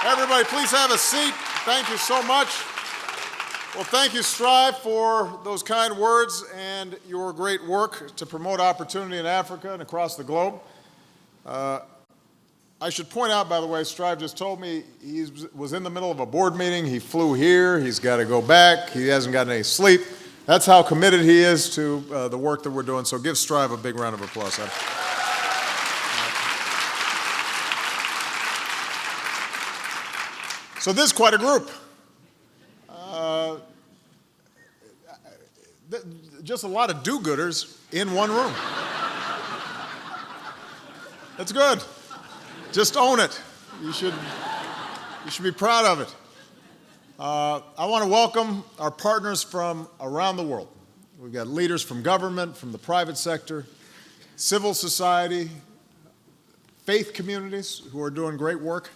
Everybody, please have a seat. Thank you so much. Well, thank you, Strive, for those kind words and your great work to promote opportunity in Africa and across the globe. I should point out, by the way, Strive just told me he was in the middle of a board meeting. He flew here. He's got to go back. He hasn't gotten any sleep. That's how committed he is to the work that we're doing. So give Strive a big round of applause. So this is quite a group. Just a lot of do-gooders in one room. That's good. Just own it. You should be proud of it. I want to welcome our partners from around the world. We've got leaders from government, from the private sector, civil society, faith communities who are doing great work,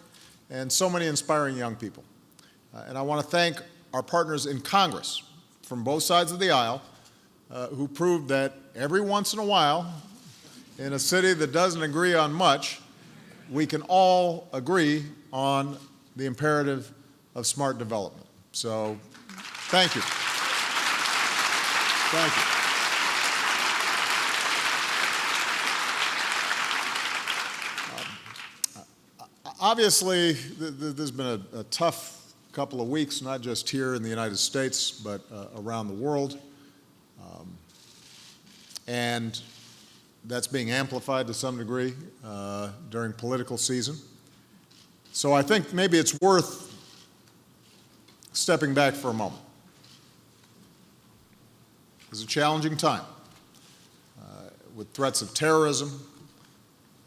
and so many inspiring young people. And I want to thank our partners in Congress from both sides of the aisle who proved that every once in a while, in a city that doesn't agree on much, we can all agree on the imperative of smart development. So, thank you. Thank you. Obviously, there's been a tough couple of weeks, not just here in the United States, but around the world. And that's being amplified to some degree during political season. So I think maybe it's worth stepping back for a moment. It's a challenging time with threats of terrorism,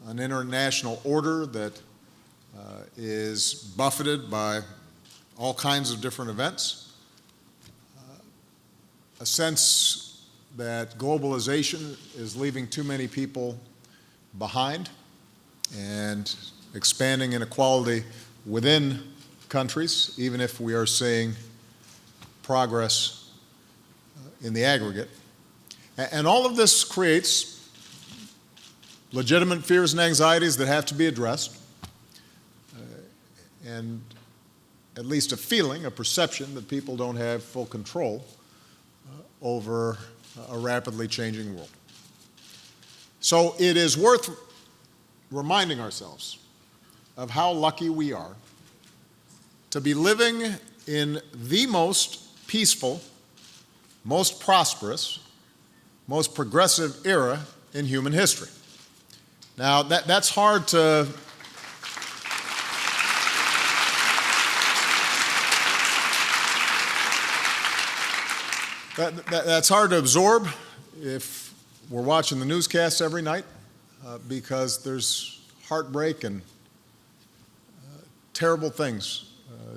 an international order that is buffeted by all kinds of different events, a sense that globalization is leaving too many people behind and expanding inequality within countries, even if we are seeing progress in the aggregate. And all of this creates legitimate fears and anxieties that have to be addressed, and at least a feeling, a perception that people don't have full control over a rapidly changing world. So it is worth reminding ourselves of how lucky we are to be living in the most peaceful, most prosperous, most progressive era in human history. Now, that's hard to That's hard to absorb if we're watching the newscasts every night because there's heartbreak and terrible things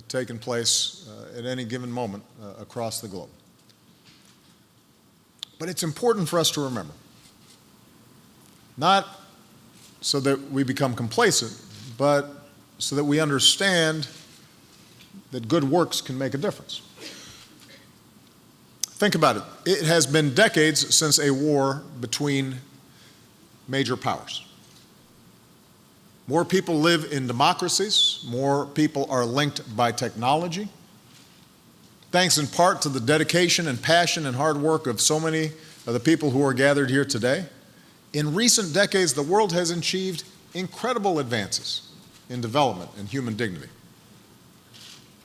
taking place at any given moment across the globe. But it's important for us to remember, not so that we become complacent, but so that we understand that good works can make a difference. Think about it. It has been decades since a war between major powers. More people live in democracies. More people are linked by technology. Thanks in part to the dedication and passion and hard work of so many of the people who are gathered here today, in recent decades, the world has achieved incredible advances in development and human dignity.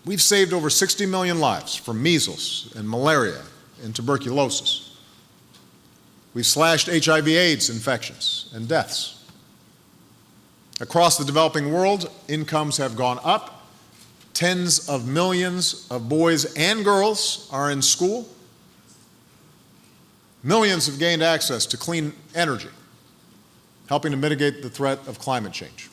We've saved over 60 million lives from measles and malaria and tuberculosis. We've slashed HIV/AIDS infections and deaths. Across the developing world, incomes have gone up. Tens of millions of boys and girls are in school. Millions have gained access to clean energy, helping to mitigate the threat of climate change.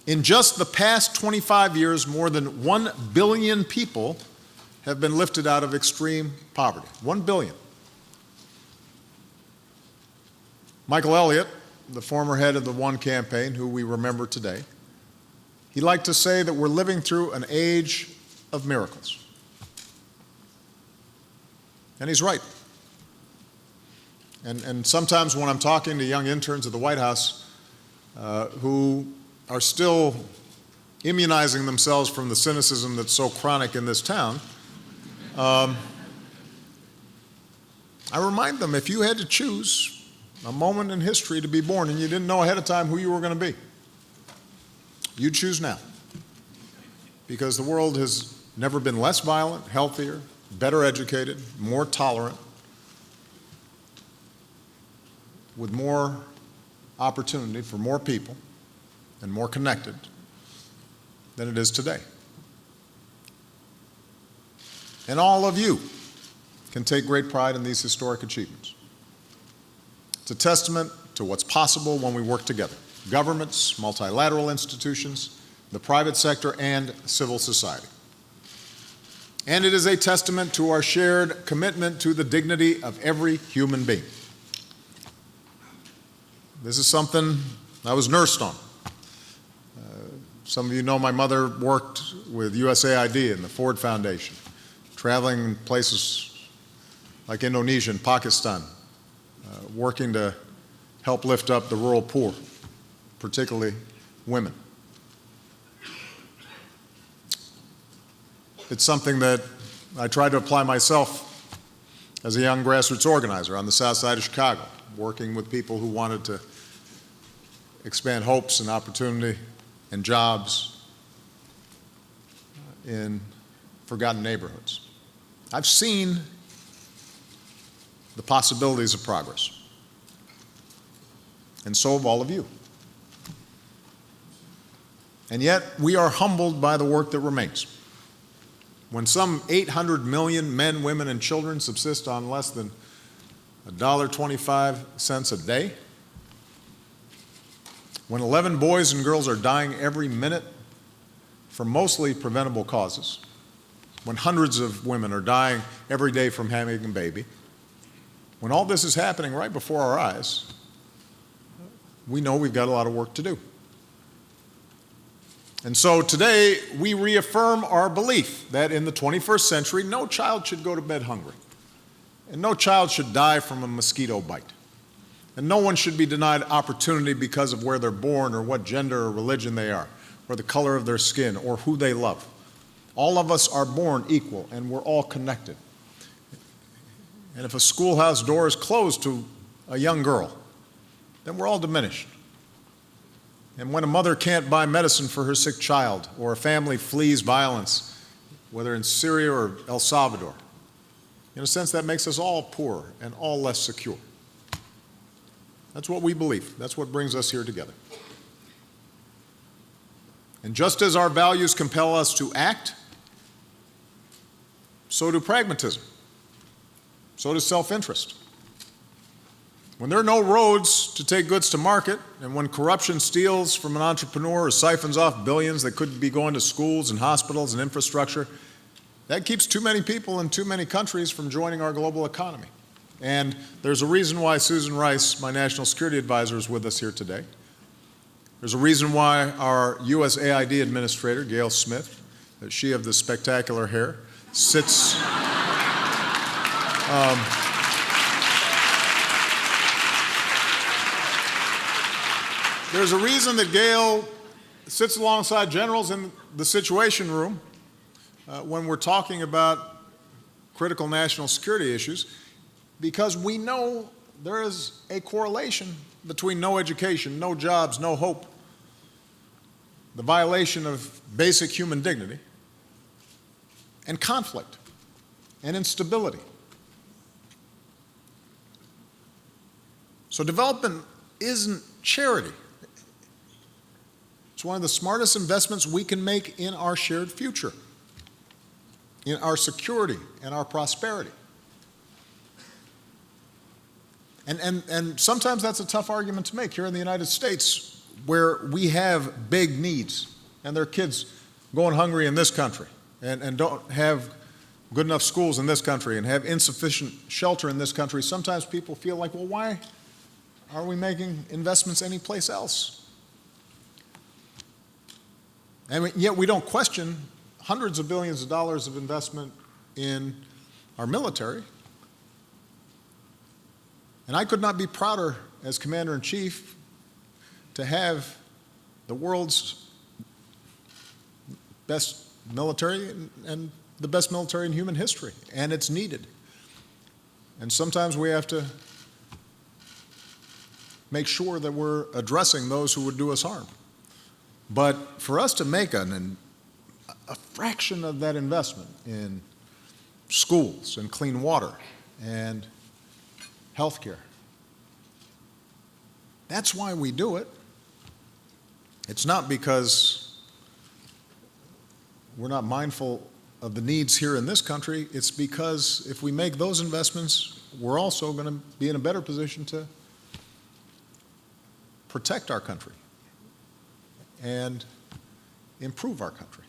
In just the past 25 years, more than 1 billion people have been lifted out of extreme poverty. 1 billion. Michael Elliott, the former head of the One campaign, who we remember today, he liked to say that we're living through an age of miracles. And he's right. And sometimes when I'm talking to young interns at the White House who are still immunizing themselves from the cynicism that's so chronic in this town, I remind them, if you had to choose a moment in history to be born and you didn't know ahead of time who you were going to be, you'd choose now. Because the world has never been less violent, healthier, better educated, more tolerant, with more opportunity for more people and more connected than it is today. And all of you can take great pride in these historic achievements. It's a testament to what's possible when we work together. Governments, multilateral institutions, the private sector, and civil society. And it is a testament to our shared commitment to the dignity of every human being. This is something I was nursed on. Some of you know my mother worked with USAID and the Ford Foundation, traveling in places like Indonesia and Pakistan, working to help lift up the rural poor, particularly women. It's something that I tried to apply myself as a young grassroots organizer on the south side of Chicago, working with people who wanted to expand hopes and opportunity and jobs in forgotten neighborhoods. I've seen the possibilities of progress, and so have all of you. And yet, we are humbled by the work that remains. When some 800 million men, women, and children subsist on less than $1.25 a day, when 11 boys and girls are dying every minute from mostly preventable causes, when hundreds of women are dying every day from having a baby, when all this is happening right before our eyes, we know we've got a lot of work to do. And so today, we reaffirm our belief that in the 21st century, no child should go to bed hungry, and no child should die from a mosquito bite, and no one should be denied opportunity because of where they're born or what gender or religion they are, or the color of their skin, or who they love. All of us are born equal, and we're all connected. And if a schoolhouse door is closed to a young girl, then we're all diminished. And when a mother can't buy medicine for her sick child, or a family flees violence, whether in Syria or El Salvador, in a sense that makes us all poor and all less secure. That's what we believe. That's what brings us here together. And just as our values compel us to act, so do pragmatism. So does self-interest. When there are no roads to take goods to market, and when corruption steals from an entrepreneur or siphons off billions that could be going to schools and hospitals and infrastructure, that keeps too many people in too many countries from joining our global economy. And there's a reason why Susan Rice, my national security advisor, is with us here today. There's a reason why our USAID administrator, Gail Smith, she of the spectacular hair, sits there's a reason that Gail sits alongside generals in the Situation Room when we're talking about critical national security issues, because we know there is a correlation between no education, no jobs, no hope, the violation of basic human dignity, and conflict and instability. So development isn't charity. It's one of the smartest investments we can make in our shared future, in our security and our prosperity. And sometimes that's a tough argument to make here in the United States, where we have big needs, and there are kids going hungry in this country, and don't have good enough schools in this country, and have insufficient shelter in this country. Sometimes people feel like, well, why are we making investments anyplace else? And yet we don't question hundreds of billions of dollars of investment in our military. And I could not be prouder as Commander-in-Chief to have the world's best military and the best military in human history, and it's needed. And sometimes we have to make sure that we're addressing those who would do us harm. But for us to make a fraction of that investment in schools and clean water and health care, that's why we do it. It's not because we're not mindful of the needs here in this country. It's because if we make those investments, we're also going to be in a better position to protect our country and improve our country.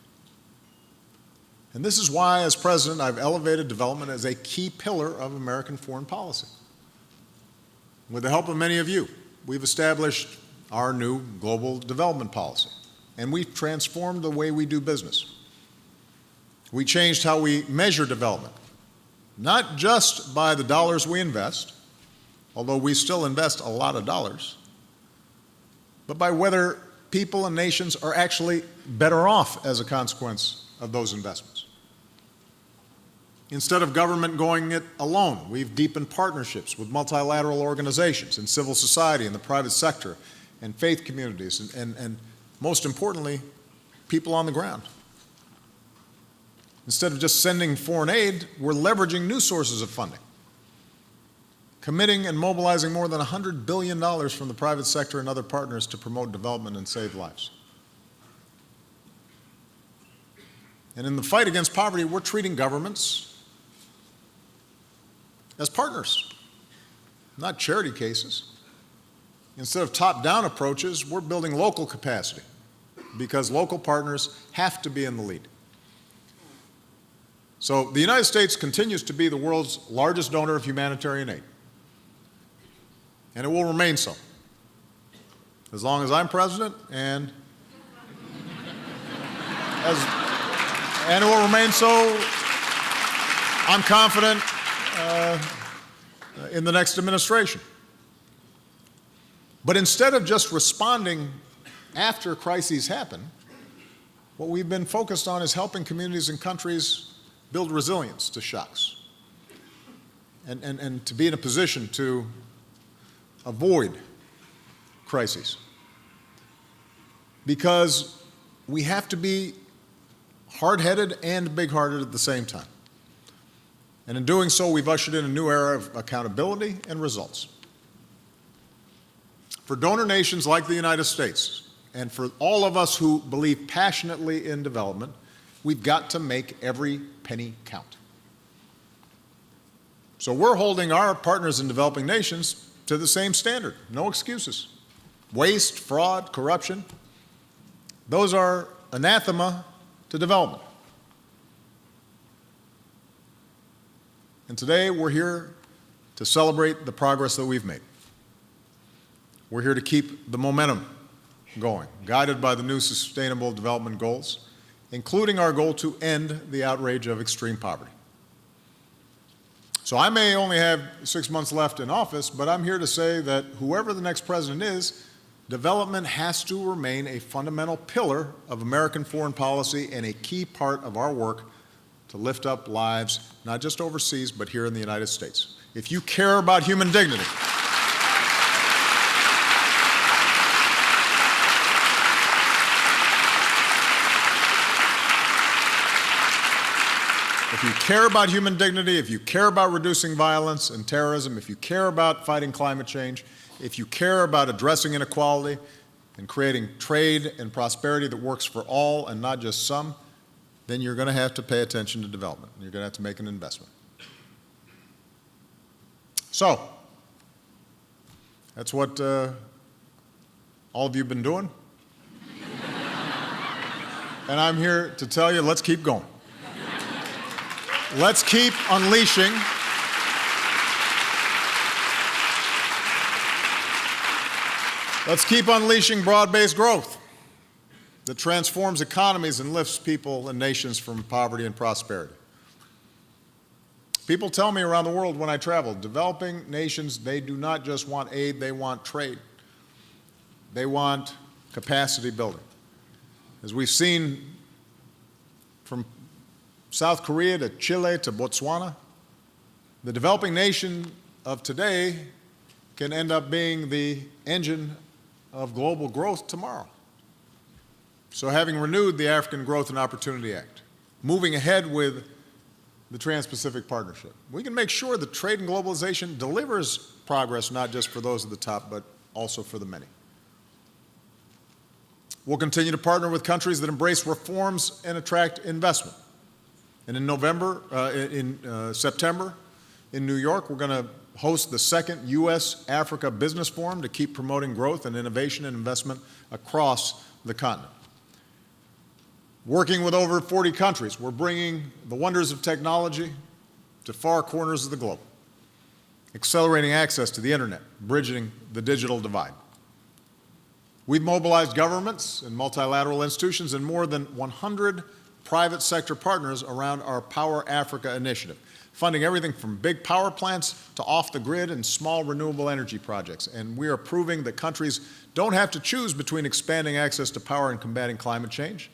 And this is why, as president, I've elevated development as a key pillar of American foreign policy. With the help of many of you, we've established our new global development policy, and we've transformed the way we do business. We changed how we measure development, not just by the dollars we invest, although we still invest a lot of dollars, but by whether people and nations are actually better off as a consequence of those investments. Instead of government going it alone, we've deepened partnerships with multilateral organizations and civil society and the private sector and faith communities and most importantly, people on the ground. Instead of just sending foreign aid, we're leveraging new sources of funding, committing and mobilizing more than $100 billion from the private sector and other partners to promote development and save lives. And in the fight against poverty, we're treating governments as partners, not charity cases. Instead of top-down approaches, we're building local capacity because local partners have to be in the lead. So the United States continues to be the world's largest donor of humanitarian aid, and it will remain so as long as I'm president, and it will remain so, I'm confident, in the next administration. But instead of just responding after crises happen, what we've been focused on is helping communities and countries build resilience to shocks and to be in a position to avoid crises. Because we have to be hard-headed and big-hearted at the same time. And in doing so, we've ushered in a new era of accountability and results. For donor nations like the United States, and for all of us who believe passionately in development, we've got to make every penny count. So we're holding our partners in developing nations to the same standard. No excuses. Waste, fraud, corruption, those are anathema to development. And today we're here to celebrate the progress that we've made. We're here to keep the momentum going, guided by the new Sustainable Development Goals, including our goal to end the outrage of extreme poverty. So I may only have 6 months left in office, but I'm here to say that whoever the next president is, development has to remain a fundamental pillar of American foreign policy and a key part of our work to lift up lives, not just overseas, but here in the United States. If you care about human dignity, if you care about human dignity, if you care about reducing violence and terrorism, if you care about fighting climate change, if you care about addressing inequality and creating trade and prosperity that works for all and not just some, then you're going to have to pay attention to development. You're going to have to make an investment. So, that's what all of you have been doing. And I'm here to tell you, let's keep going. Let's keep unleashing broad-based growth that transforms economies and lifts people and nations from poverty and prosperity. People tell me around the world when I travel, developing nations, they do not just want aid, they want trade. They want capacity building. As we've seen from South Korea to Chile to Botswana. The developing nation of today can end up being the engine of global growth tomorrow. So having renewed the African Growth and Opportunity Act, moving ahead with the Trans-Pacific Partnership, we can make sure that trade and globalization delivers progress not just for those at the top, but also for the many. We'll continue to partner with countries that embrace reforms and attract investment. And in September, in New York, we're going to host the second U.S.-Africa Business Forum to keep promoting growth and innovation and investment across the continent. Working with over 40 countries, we're bringing the wonders of technology to far corners of the globe, accelerating access to the internet, bridging the digital divide. We've mobilized governments and multilateral institutions and more than 100 private sector partners around our Power Africa initiative, funding everything from big power plants to off-the-grid and small renewable energy projects. And we are proving that countries don't have to choose between expanding access to power and combating climate change.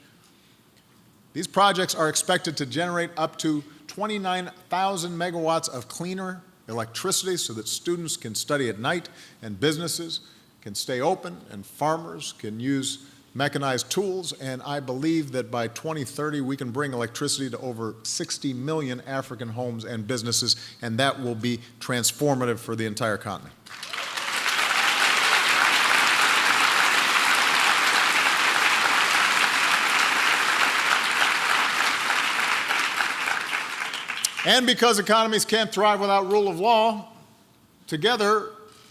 These projects are expected to generate up to 29,000 megawatts of cleaner electricity so that students can study at night and businesses can stay open and farmers can use mechanized tools. And I believe that by 2030 we can bring electricity to over 60 million African homes and businesses, and that will be transformative for the entire continent. And because economies can't thrive without rule of law, together,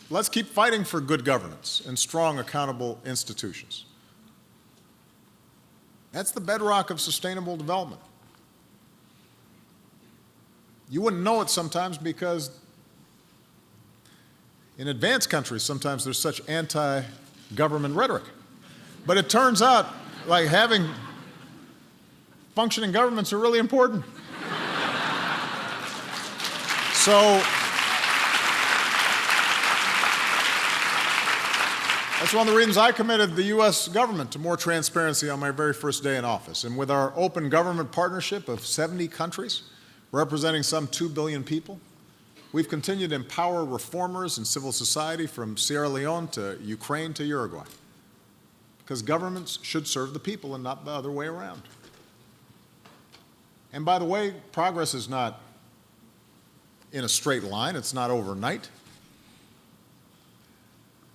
let's keep fighting for good governance and strong, accountable institutions. That's the bedrock of sustainable development. You wouldn't know it sometimes because in advanced countries, sometimes there's such anti-government rhetoric. But it turns out, like, having functioning governments are really important. So that's one of the reasons I committed the U.S. government to more transparency on my very first day in office. And with our open government partnership of 70 countries, representing some 2 billion people, we've continued to empower reformers in civil society from Sierra Leone to Ukraine to Uruguay. Because governments should serve the people and not the other way around. And by the way, progress is not in a straight line. It's not overnight.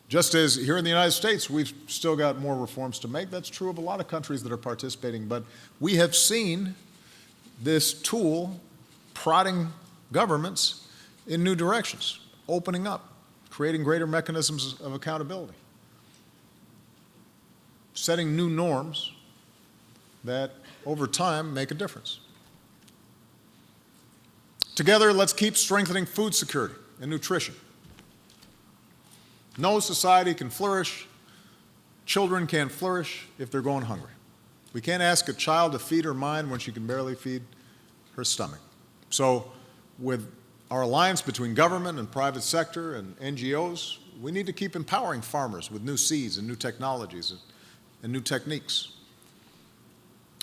Just as here in the United States, we've still got more reforms to make. That's true of a lot of countries that are participating. But we have seen this tool prodding governments in new directions, opening up, creating greater mechanisms of accountability, setting new norms that over time make a difference. Together, let's keep strengthening food security and nutrition. No society can flourish, children can't flourish if they're going hungry. We can't ask a child to feed her mind when she can barely feed her stomach. So with our alliance between government and private sector and NGOs, we need to keep empowering farmers with new seeds and new technologies and new techniques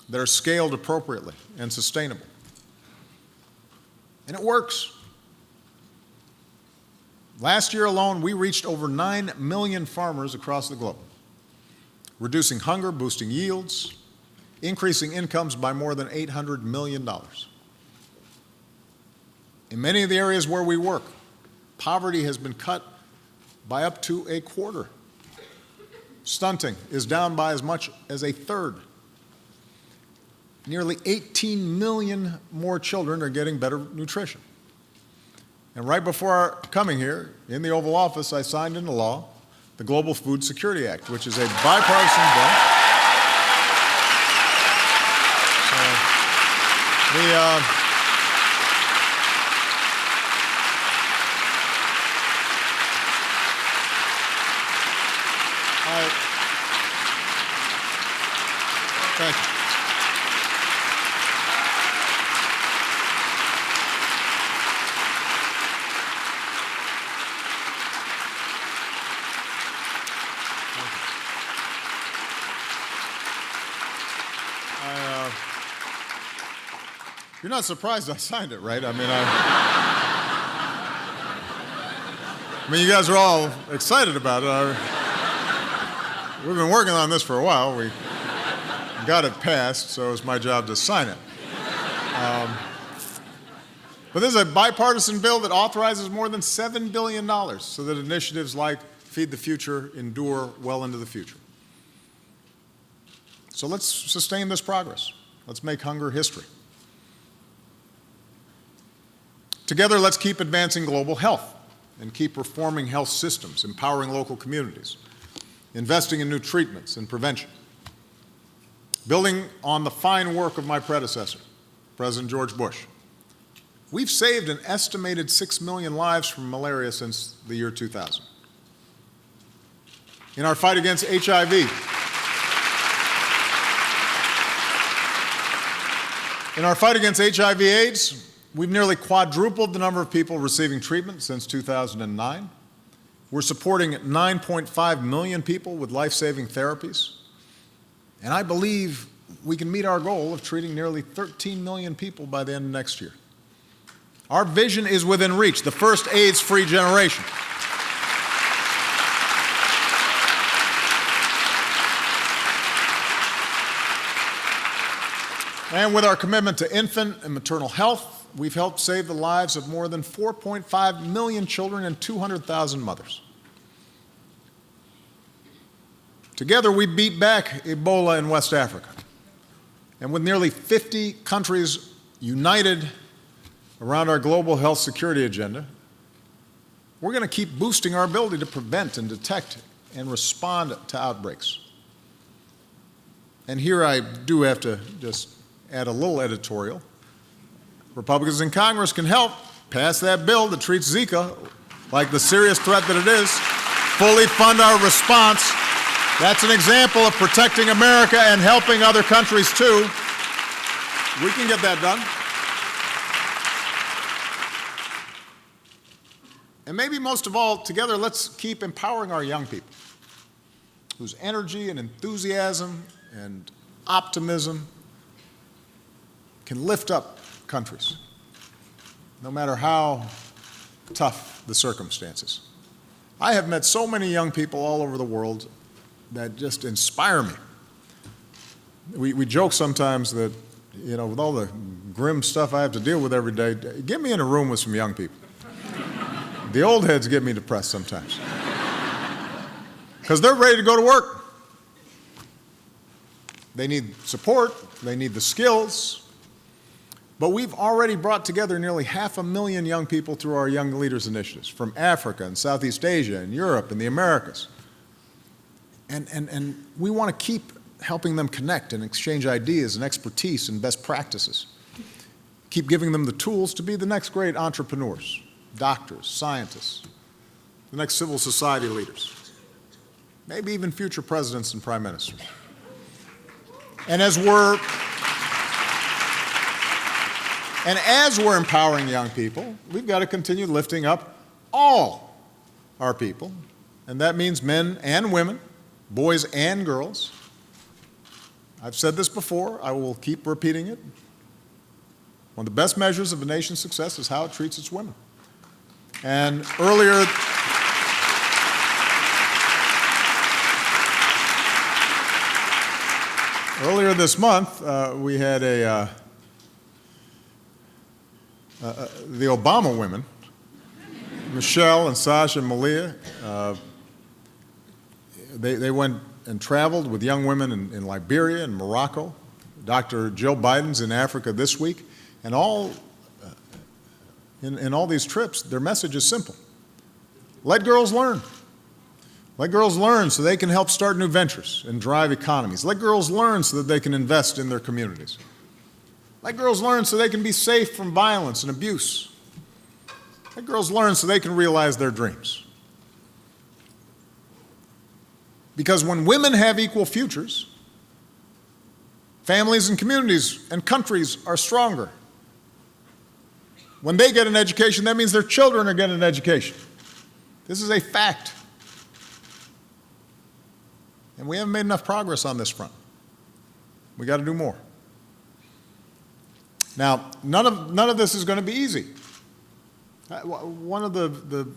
that are scaled appropriately and sustainable. And it works. Last year alone, we reached over 9 million farmers across the globe, reducing hunger, boosting yields, increasing incomes by more than $800 million. In many of the areas where we work, poverty has been cut by up to a quarter. Stunting is down by as much as a third. Nearly 18 million more children are getting better nutrition. And right before coming here, in the Oval Office, I signed into law the Global Food Security Act, which is a bipartisan bill. Thank you. You're not surprised I signed it, right? I mean, you guys are all excited about it. We've been working on this for a while. We got it passed, so it's my job to sign it. But this is a bipartisan bill that authorizes more than $7 billion so that initiatives like Feed the Future endure well into the future. So let's sustain this progress. Let's make hunger history. Together, let's keep advancing global health and keep reforming health systems, empowering local communities, investing in new treatments and prevention. Building on the fine work of my predecessor, President George Bush, we've saved an estimated 6 million lives from malaria since the year 2000. In our fight against HIV, AIDS, we've nearly quadrupled the number of people receiving treatment since 2009. We're supporting 9.5 million people with life-saving therapies. And I believe we can meet our goal of treating nearly 13 million people by the end of next year. Our vision is within reach, the first AIDS-free generation. And with our commitment to infant and maternal health, we've helped save the lives of more than 4.5 million children and 200,000 mothers. Together, we beat back Ebola in West Africa. And with nearly 50 countries united around our global health security agenda, we're going to keep boosting our ability to prevent and detect and respond to outbreaks. And here I do have to just add a little editorial. Republicans in Congress can help pass that bill that treats Zika like the serious threat that it is, fully fund our response. That's an example of protecting America and helping other countries too. We can get that done. And maybe most of all, together, let's keep empowering our young people whose energy and enthusiasm and optimism can lift up countries, no matter how tough the circumstances. I have met so many young people all over the world that just inspire me. We joke sometimes that, you know, with all the grim stuff I have to deal with every day, get me in a room with some young people. The old heads get me depressed sometimes because they're ready to go to work. They need support, they need the skills, but we've already brought together nearly 500,000 young people through our Young Leaders initiatives from Africa and Southeast Asia and Europe and the Americas. And we want to keep helping them connect and exchange ideas and expertise and best practices. Keep giving them the tools to be the next great entrepreneurs, doctors, scientists, the next civil society leaders, maybe even future presidents and prime ministers. And as we're empowering young people, we've got to continue lifting up all our people, and that means men and women, boys and girls. I've said this before, I will keep repeating it. One of the best measures of a nation's success is how it treats its women. And earlier this month, we had the Obama women, Michelle and Sasha and Malia. They went and traveled with young women in Liberia and Morocco. Dr. Jill Biden's in Africa this week. And in all these trips, their message is simple. Let girls learn. Let girls learn so they can help start new ventures and drive economies. Let girls learn so that they can invest in their communities. Let girls learn so they can be safe from violence and abuse. Let girls learn so they can realize their dreams. Because when women have equal futures, families and communities and countries are stronger. When they get an education, that means their children are getting an education. This is a fact. And we haven't made enough progress on this front. We got to do more. Now, none of this is going to be easy. One of the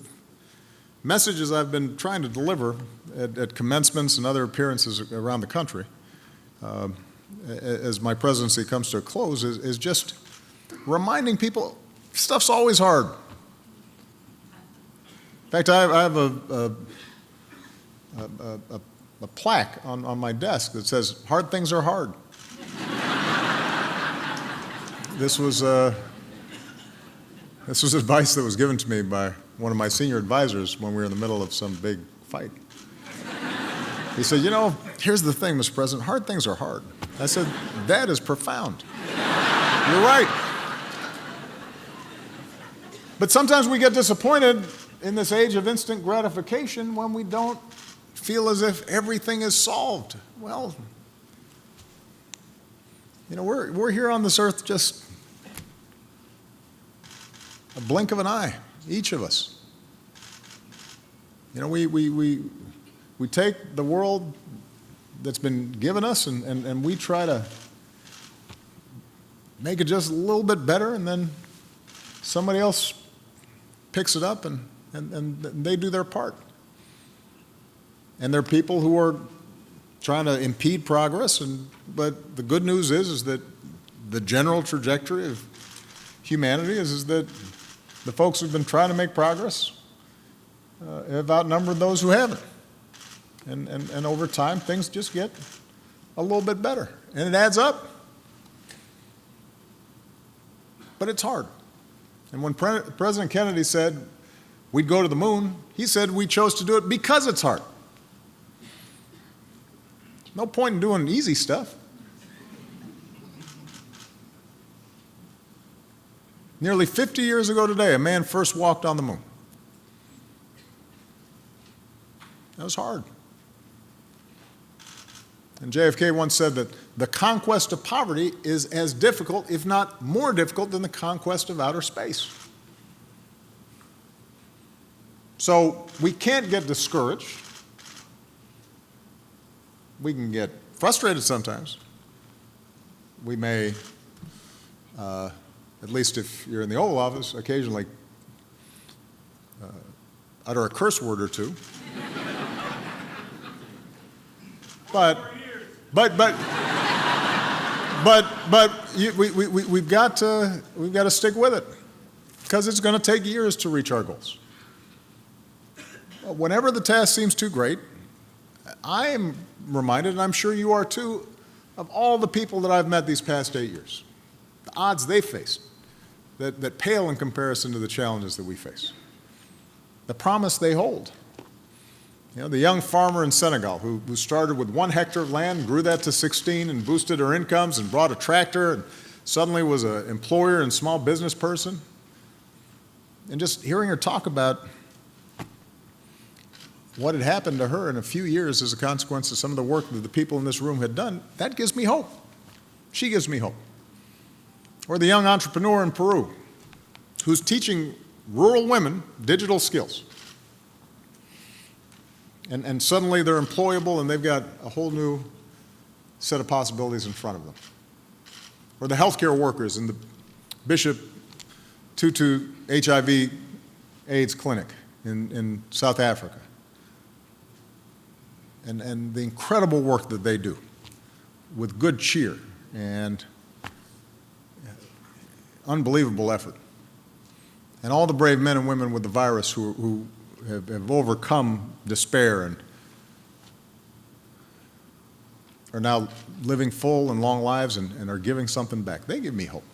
messages I've been trying to deliver at commencements and other appearances around the country as my presidency comes to a close is just reminding people stuff's always hard. In fact, I have a plaque on my desk that says, "Hard things are hard." This was advice that was given to me by one of my senior advisors when we were in the middle of some big fight. He said, "You know, here's the thing, Mr. President, hard things are hard." I said, "That is profound. You're right." But sometimes we get disappointed in this age of instant gratification when we don't feel as if everything is solved. Well, you know, we're here on this earth just a blink of an eye, each of us. You know, we take the world that's been given us and we try to make it just a little bit better, and then somebody else picks it up and they do their part. And there are people who are trying to impede progress, but the good news is that the general trajectory of humanity is that the folks who've been trying to make progress have outnumbered those who haven't. And over time, things just get a little bit better. And it adds up. But it's hard. And when President Kennedy said we'd go to the moon, he said we chose to do it because it's hard. No point in doing easy stuff. Nearly 50 years ago today, a man first walked on the moon. That was hard. And JFK once said that the conquest of poverty is as difficult, if not more difficult, than the conquest of outer space. So we can't get discouraged. We can get frustrated sometimes. We may, at least if you're in the Oval Office, occasionally utter a curse word or two. We've got to stick with it, because it's going to take years to reach our goals. Whenever the task seems too great, I am reminded, and I'm sure you are too, of all the people that I've met these past 8 years. The odds they faced that pale in comparison to the challenges that we face. The promise they hold. You know, the young farmer in Senegal who started with 1 hectare of land, grew that to 16, and boosted her incomes and brought a tractor, and suddenly was an employer and small business person. And just hearing her talk about what had happened to her in a few years as a consequence of some of the work that the people in this room had done, that gives me hope. She gives me hope. Or the young entrepreneur in Peru who's teaching rural women digital skills. And suddenly they're employable and they've got a whole new set of possibilities in front of them. Or the healthcare workers in the Bishop Tutu HIV AIDS clinic in South Africa. And the incredible work that they do with good cheer and unbelievable effort. And all the brave men and women with the virus who have overcome despair and are now living full and long lives and are giving something back. They give me hope.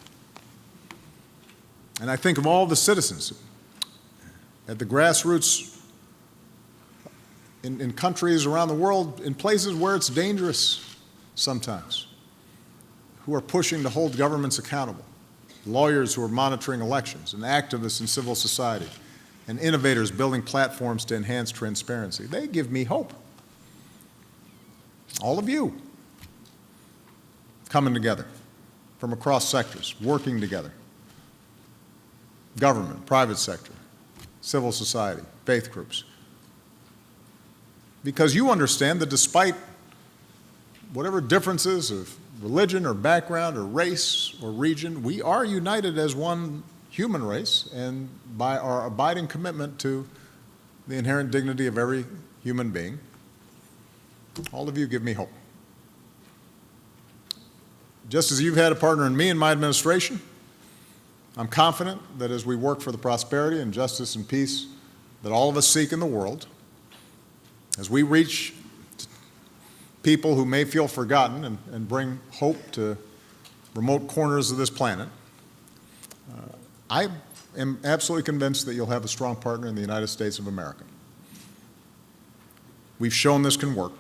And I think of all the citizens at the grassroots in countries around the world, in places where it's dangerous sometimes, who are pushing to hold governments accountable, lawyers who are monitoring elections, and activists in civil society, and innovators building platforms to enhance transparency. They give me hope. All of you coming together from across sectors, working together. Government, private sector, civil society, faith groups. Because you understand that despite whatever differences of religion or background or race or region. We are united as one human race and by our abiding commitment to the inherent dignity of every human being. All of you give me hope. Just as you've had a partner in me in my administration, I'm confident that as we work for the prosperity and justice and peace that all of us seek in the world, as we reach people who may feel forgotten and bring hope to remote corners of this planet, I am absolutely convinced that you'll have a strong partner in the United States of America. We've shown this can work.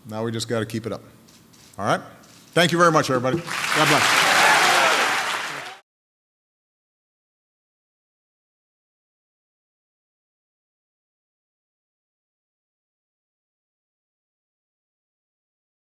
Now we just got to keep it up. All right? Thank you very much, everybody. God bless.